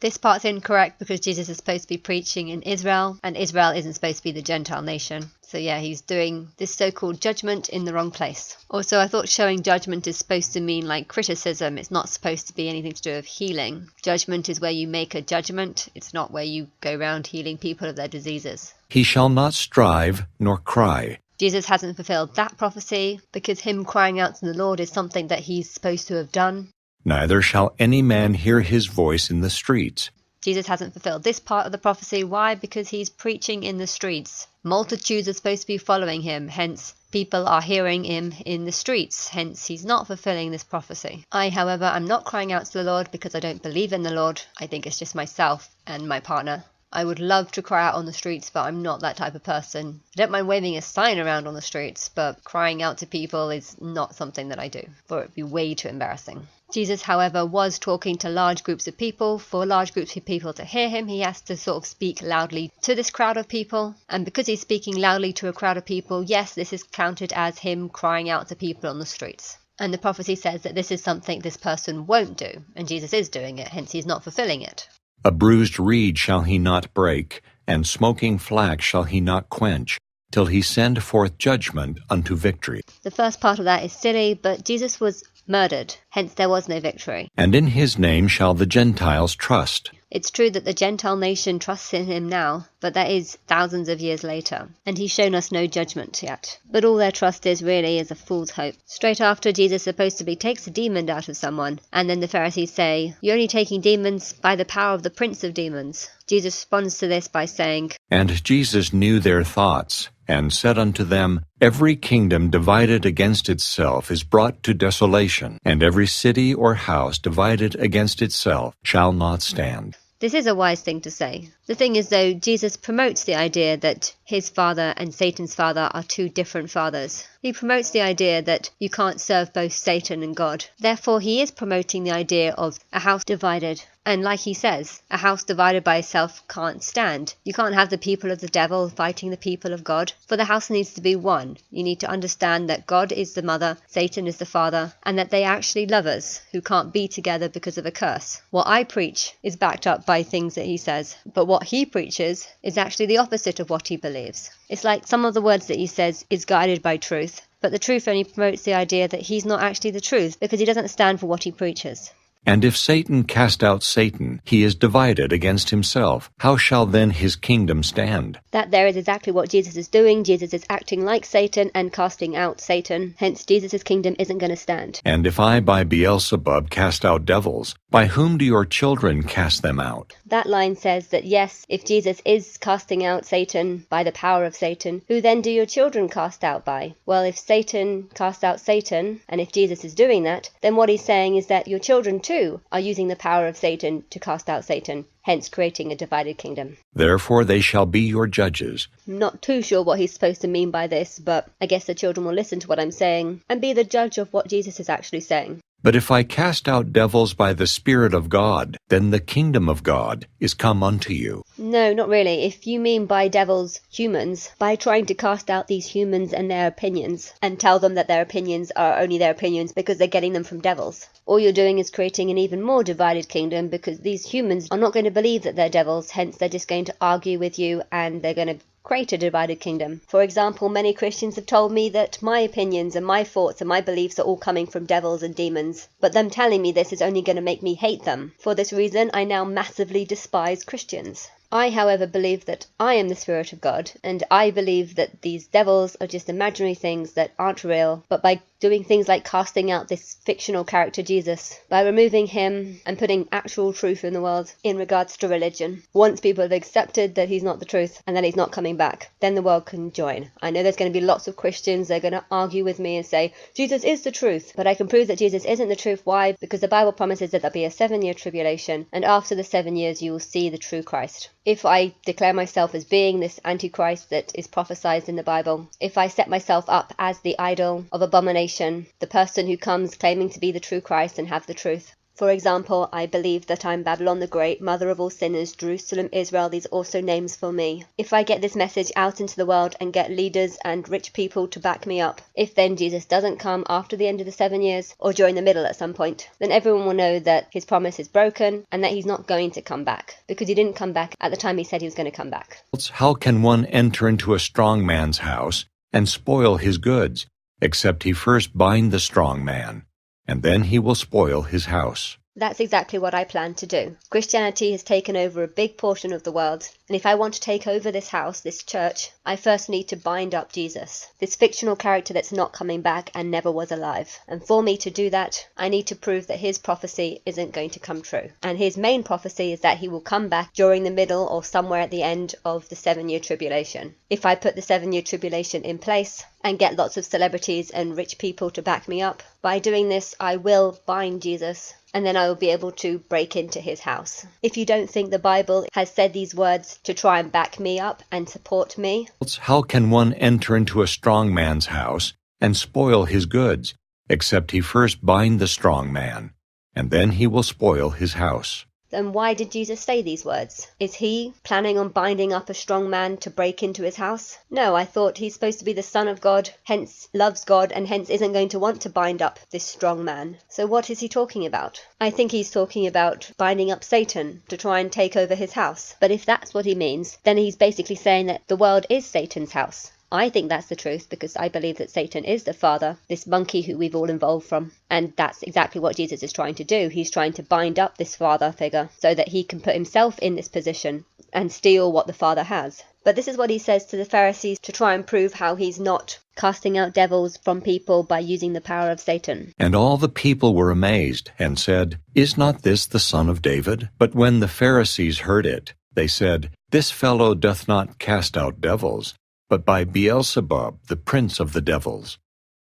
This part's incorrect because Jesus is supposed to be preaching in Israel, and Israel isn't supposed to be the Gentile nation. So yeah, he's doing this so-called judgment in the wrong place. Also, I thought showing judgment is supposed to mean like criticism. It's not supposed to be anything to do with healing. Judgment is where you make a judgment. It's not where you go around healing people of their diseases. He shall not strive nor cry. Jesus hasn't fulfilled that prophecy because him crying out to the Lord is something that he's supposed to have done. Neither shall any man hear his voice in the streets. Jesus hasn't fulfilled this part of the prophecy. Why? Because he's preaching in the streets. Multitudes are supposed to be following him, hence people are hearing him in the streets, hence he's not fulfilling this prophecy. I, however, am not crying out to the Lord because I don't believe in the Lord. I think it's just myself and my partner. I would love to cry out on the streets, but I'm not that type of person. I don't mind waving a sign around on the streets, but crying out to people is not something that I do, or it'd be way too embarrassing. Jesus, however, was talking to large groups of people. For large groups of people to hear him, he has to sort of speak loudly to this crowd of people. And because he's speaking loudly to a crowd of people, yes, this is counted as him crying out to people on the streets. And the prophecy says that this is something this person won't do, and Jesus is doing it, hence he's not fulfilling it. A bruised reed shall he not break, and smoking flax shall he not quench, till he send forth judgment unto victory. The first part of that is silly, but Jesus was murdered, hence there was no victory. And in his name shall the Gentiles trust. It's true that the Gentile nation trusts in him now, but that is thousands of years later, and he's shown us no judgment yet. But all their trust is really is a fool's hope. Straight after, Jesus supposedly takes a demon out of someone, and then the Pharisees say, "You're only taking demons by the power of the prince of demons." Jesus responds to this by saying, And Jesus knew their thoughts, and said unto them, Every kingdom divided against itself is brought to desolation, and every city or house divided against itself shall not stand. This is a wise thing to say. The thing is, though, Jesus promotes the idea that his father and Satan's father are two different fathers. He promotes the idea that you can't serve both Satan and God. Therefore, he is promoting the idea of a house divided. And like he says, a house divided by itself can't stand. You can't have the people of the devil fighting the people of God. For the house needs to be one. You need to understand that God is the mother, Satan is the father, and that they actually lovers who can't be together because of a curse. What I preach is backed up by things that he says, but what he preaches is actually the opposite of what he believes. It's like some of the words that he says is guided by truth, but the truth only promotes the idea that he's not actually the truth because he doesn't stand for what he preaches. And if Satan cast out Satan, he is divided against himself. How shall then his kingdom stand? That there is exactly what Jesus is doing. Jesus is acting like Satan and casting out Satan. Hence, Jesus' kingdom isn't going to stand. And if I by Beelzebub cast out devils, by whom do your children cast them out? That line says that yes, if Jesus is casting out Satan by the power of Satan, who then do your children cast out by? Well, if Satan casts out Satan, and if Jesus is doing that, then what he's saying is that your children too are using the power of Satan to cast out Satan, hence creating a divided kingdom. Therefore they shall be your judges. I'm not too sure what he's supposed to mean by this, but I guess the children will listen to what I'm saying and be the judge of what Jesus is actually saying. But if I cast out devils by the Spirit of God, then the kingdom of God is come unto you. No, not really. If you mean by devils humans, by trying to cast out these humans and their opinions, and tell them that their opinions are only their opinions because they're getting them from devils, all you're doing is creating an even more divided kingdom because these humans are not going to believe that they're devils, hence they're just going to argue with you and they're going to create a divided kingdom. For example, many Christians have told me that my opinions and my thoughts and my beliefs are all coming from devils and demons, but them telling me this is only going to make me hate them. For this reason, I now massively despise Christians. I, however, believe that I am the Spirit of God, and I believe that these devils are just imaginary things that aren't real, but by doing things like casting out this fictional character Jesus, by removing him and putting actual truth in the world in regards to religion, once people have accepted that he's not the truth and that he's not coming back, then the world can join. I know there's going to be lots of Christians that are going to argue with me and say, Jesus is the truth, but I can prove that Jesus isn't the truth. Why? Because the Bible promises that there'll be a 7-year tribulation, and after the 7 years you will see the true Christ. If I declare myself as being this Antichrist that is prophesied in the Bible, if I set myself up as the idol of abomination, the person who comes claiming to be the true Christ and have the truth. For example, I believe that I'm Babylon the Great, mother of all sinners, Jerusalem, Israel, these are also names for me. If I get this message out into the world and get leaders and rich people to back me up, if then Jesus doesn't come after the end of the 7 years or during the middle at some point, then everyone will know that his promise is broken and that he's not going to come back, because he didn't come back at the time he said he was going to come back. How can one enter into a strong man's house and spoil his goods, except he first bind the strong man, and then he will spoil his house? That's exactly what I plan to do. Christianity has taken over a big portion of the world, and if I want to take over this house, this church, I first need to bind up Jesus, this fictional character that's not coming back and never was alive. And for me to do that, I need to prove that his prophecy isn't going to come true. And his main prophecy is that he will come back during the middle or somewhere at the end of the 7-year tribulation. If I put the 7-year tribulation in place and get lots of celebrities and rich people to back me up, by doing this, I will bind Jesus, and then I will be able to break into his house. If you don't think the Bible has said these words to try and back me up and support me, how can one enter into a strong man's house and spoil his goods, except he first bind the strong man, and then he will spoil his house? then why did Jesus say these words? Is he planning on binding up a strong man to break into his house? No, I thought he's supposed to be the Son of God, hence loves God, and hence isn't going to want to bind up this strong man. So what is he talking about? I think he's talking about binding up Satan to try and take over his house. But if that's what he means, then he's basically saying that the world is Satan's house. I think that's the truth because I believe that Satan is the father, this monkey who we've all evolved from. And that's exactly what Jesus is trying to do. He's trying to bind up this father figure so that he can put himself in this position and steal what the father has. But this is what he says to the Pharisees to try and prove how he's not casting out devils from people by using the power of Satan. And all the people were amazed and said, "Is not this the son of David?" But when the Pharisees heard it, they said, "This fellow doth not cast out devils, but by Beelzebub, the prince of the devils."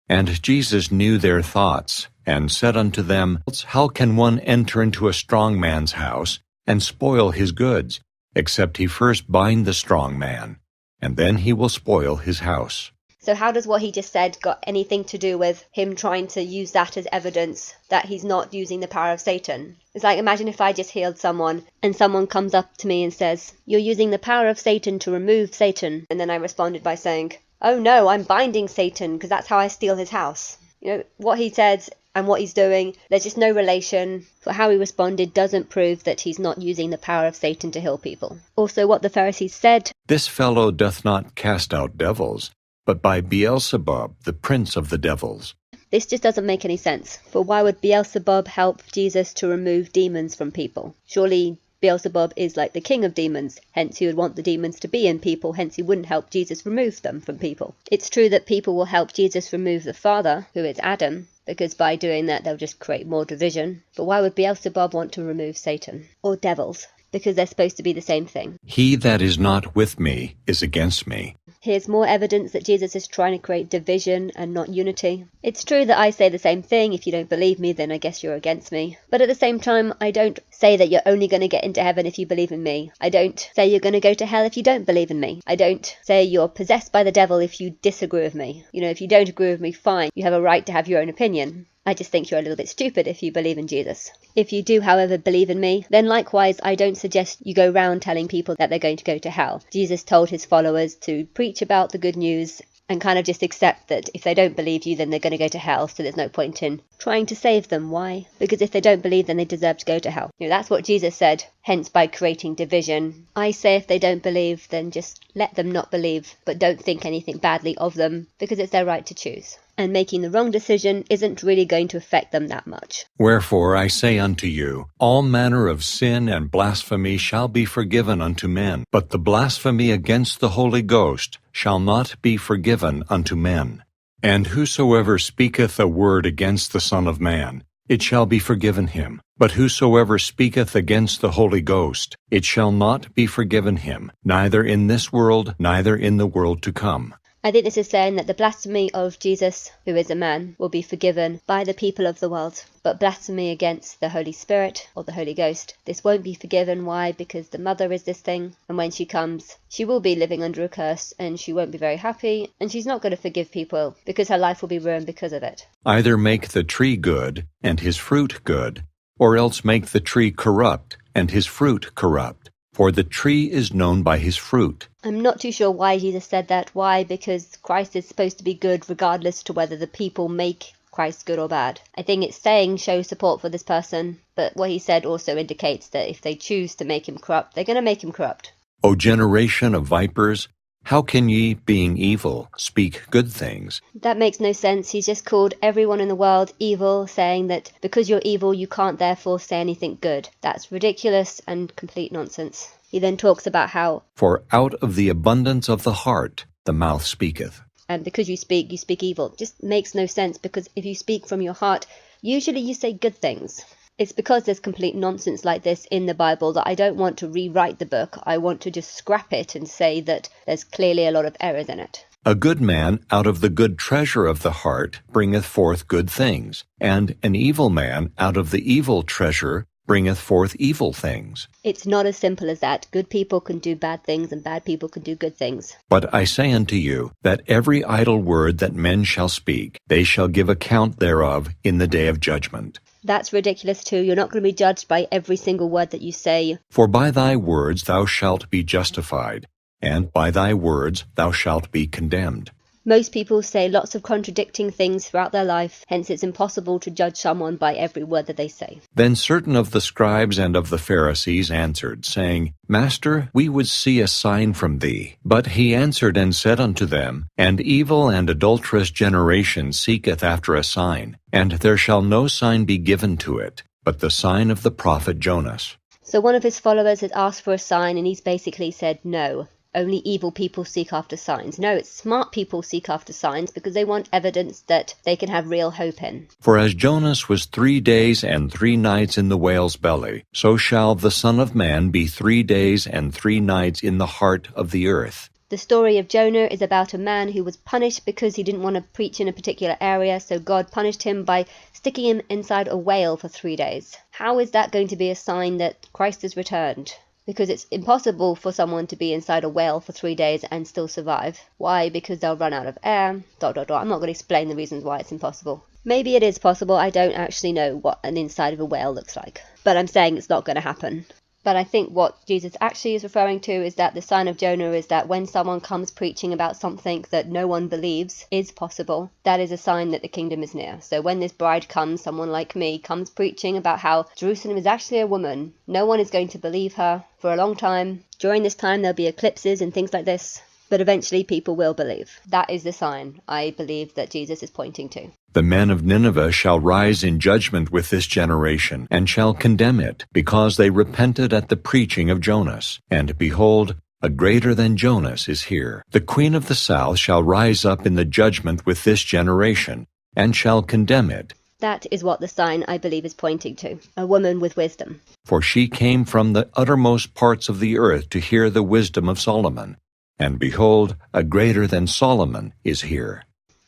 And Jesus knew their thoughts, and said unto them, "How can one enter into a strong man's house, and spoil his goods, except he first bind the strong man, and then he will spoil his house. So how does what he just said got anything to do with him trying to use that as evidence that he's not using the power of Satan? It's like, imagine if I just healed someone and someone comes up to me and says, "You're using the power of Satan to remove Satan." And then I responded by saying, "Oh no, I'm binding Satan because that's how I steal his house." You know, what he said and what he's doing, there's just no relation. For how he responded doesn't prove that he's not using the power of Satan to heal people. Also, what the Pharisees said, "This fellow doth not cast out devils, but by Beelzebub, the prince of the devils." this just doesn't make any sense. For why would Beelzebub help Jesus to remove demons from people? Surely Beelzebub is like the king of demons, hence he would want the demons to be in people, hence he wouldn't help Jesus remove them from people. It's true that people will help Jesus remove the father, who is Adam, because by doing that they'll just create more division. But why would Beelzebub want to remove Satan? Or devils? Because they're supposed to be the same thing. "He that is not with me is against me." Here's more evidence that Jesus is trying to create division and not unity. It's true that I say the same thing. If you don't believe me, then I guess you're against me. But at the same time, I don't say that you're only going to get into heaven if you believe in me. I don't say you're going to go to hell if you don't believe in me. I don't say you're possessed by the devil if you disagree with me. You know, if you don't agree with me, fine. You have a right to have your own opinion. I just think you're a little bit stupid if you believe in Jesus. If you do, however, believe in me, then likewise, I don't suggest you go round telling people that they're going to go to hell. Jesus told his followers to preach about the good news and kind of just accept that if they don't believe you, then they're going to go to hell, so there's no point in trying to save them. Why? Because if they don't believe, then they deserve to go to hell. You know, that's what Jesus said, hence by creating division. I say if they don't believe, then just let them not believe, but don't think anything badly of them, because it's their right to choose. And making the wrong decision isn't really going to affect them that much. "Wherefore I say unto you, all manner of sin and blasphemy shall be forgiven unto men, but the blasphemy against the Holy Ghost shall not be forgiven unto men. And whosoever speaketh a word against the Son of Man, it shall be forgiven him. But whosoever speaketh against the Holy Ghost, it shall not be forgiven him, neither in this world, neither in the world to come." I think this is saying that the blasphemy of Jesus, who is a man, will be forgiven by the people of the world. But blasphemy against the Holy Spirit, or the Holy Ghost, this won't be forgiven. Why? Because the mother is this thing, and when she comes, she will be living under a curse, and she won't be very happy, and she's not going to forgive people, because her life will be ruined because of it. "Either make the tree good, and his fruit good, or else make the tree corrupt, and his fruit corrupt. For the tree is known by his fruit." I'm not too sure why Jesus said that. Why? Because Christ is supposed to be good regardless to whether the people make Christ good or bad. I think it's saying show support for this person, but what he said also indicates that if they choose to make him corrupt, they're going to make him corrupt. "O generation of vipers, how can ye, being evil, speak good things?" That makes no sense. He's just called everyone in the world evil, saying that because you're evil, you can't therefore say anything good. That's ridiculous and complete nonsense. He then talks about how, "For out of the abundance of the heart the mouth speaketh." and because you speak evil. Just makes no sense, because if you speak from your heart, usually you say good things. It's because there's complete nonsense like this in the Bible that I don't want to rewrite the book. I want to just scrap it and say that there's clearly a lot of errors in it. "A good man out of the good treasure of the heart bringeth forth good things, and an evil man out of the evil treasure bringeth forth evil things. It's not as simple as that. Good people can do bad things and bad people can do good things. But I say unto you, that every idle word that men shall speak, they shall give account thereof in the day of judgment. That's ridiculous too. You're not going to be judged by every single word that you say. For by thy words thou shalt be justified, and by thy words thou shalt be condemned. Most people say lots of contradicting things throughout their life, hence it's impossible to judge someone by every word that they say. Then certain of the scribes and of the Pharisees answered, saying, Master, we would see a sign from thee. But he answered and said unto them, An evil and adulterous generation seeketh after a sign, and there shall no sign be given to it, but the sign of the prophet Jonas. So one of his followers had asked for a sign, and he's basically said no. Only evil people seek after signs. No, it's smart people seek after signs because they want evidence that they can have real hope in. For as Jonas was 3 days and 3 nights in the whale's belly, so shall the Son of Man be 3 days and 3 nights in the heart of the earth. The story of Jonah is about a man who was punished because he didn't want to preach in a particular area, so God punished him by sticking him inside a whale for 3 days. How is that going to be a sign that Christ has returned? Because it's impossible for someone to be inside a whale for 3 days and still survive. Why? Because they'll run out of air, ... I'm not going to explain the reasons why it's impossible. Maybe it is possible, I don't actually know what an inside of a whale looks like. But I'm saying it's not going to happen. But I think what Jesus actually is referring to is that the sign of Jonah is that when someone comes preaching about something that no one believes is possible, that is a sign that the kingdom is near. So when this bride comes, someone like me, comes preaching about how Jerusalem is actually a woman, no one is going to believe her for a long time. During this time there'll be eclipses and things like this, but eventually people will believe. That is the sign I believe that Jesus is pointing to. The men of Nineveh shall rise in judgment with this generation, and shall condemn it, because they repented at the preaching of Jonas. And behold, a greater than Jonas is here. The queen of the south shall rise up in the judgment with this generation, and shall condemn it. That is what the sign I believe is pointing to. A woman with wisdom. For she came from the uttermost parts of the earth to hear the wisdom of Solomon. And behold, a greater than Solomon is here.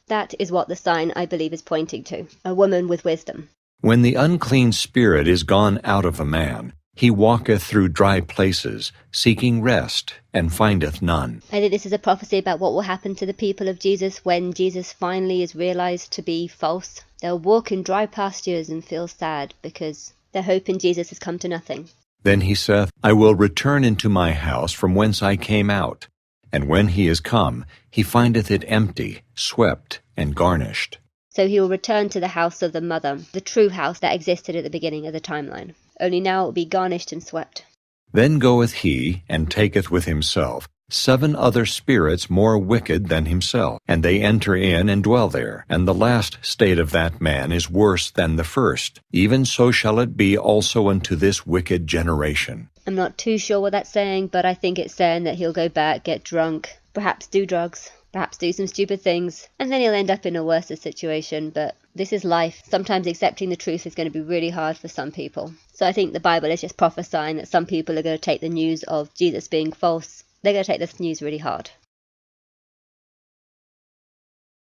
That is what the sign I believe is pointing to. A woman with wisdom. When the unclean spirit is gone out of a man, he walketh through dry places, seeking rest, and findeth none. I think this is a prophecy about what will happen to the people of Jesus when Jesus finally is realized to be false. They'll walk in dry pastures and feel sad because their hope in Jesus has come to nothing. Then he saith, I will return into my house from whence I came out. And when he is come, he findeth it empty, swept, and garnished. So he will return to the house of the mother, the true house that existed at the beginning of the timeline. Only now it will be garnished and swept. Then goeth he, and taketh with himself 7 other spirits more wicked than himself, and they enter in and dwell there. And the last state of that man is worse than the first. Even so shall it be also unto this wicked generation. I'm not too sure what that's saying, but I think it's saying that he'll go back, get drunk, perhaps do drugs, perhaps do some stupid things, and then he'll end up in a worse situation. But this is life. Sometimes accepting the truth is going to be really hard for some people. So I think the Bible is just prophesying that some people are going to take the news of Jesus being false. They're going to take this news really hard.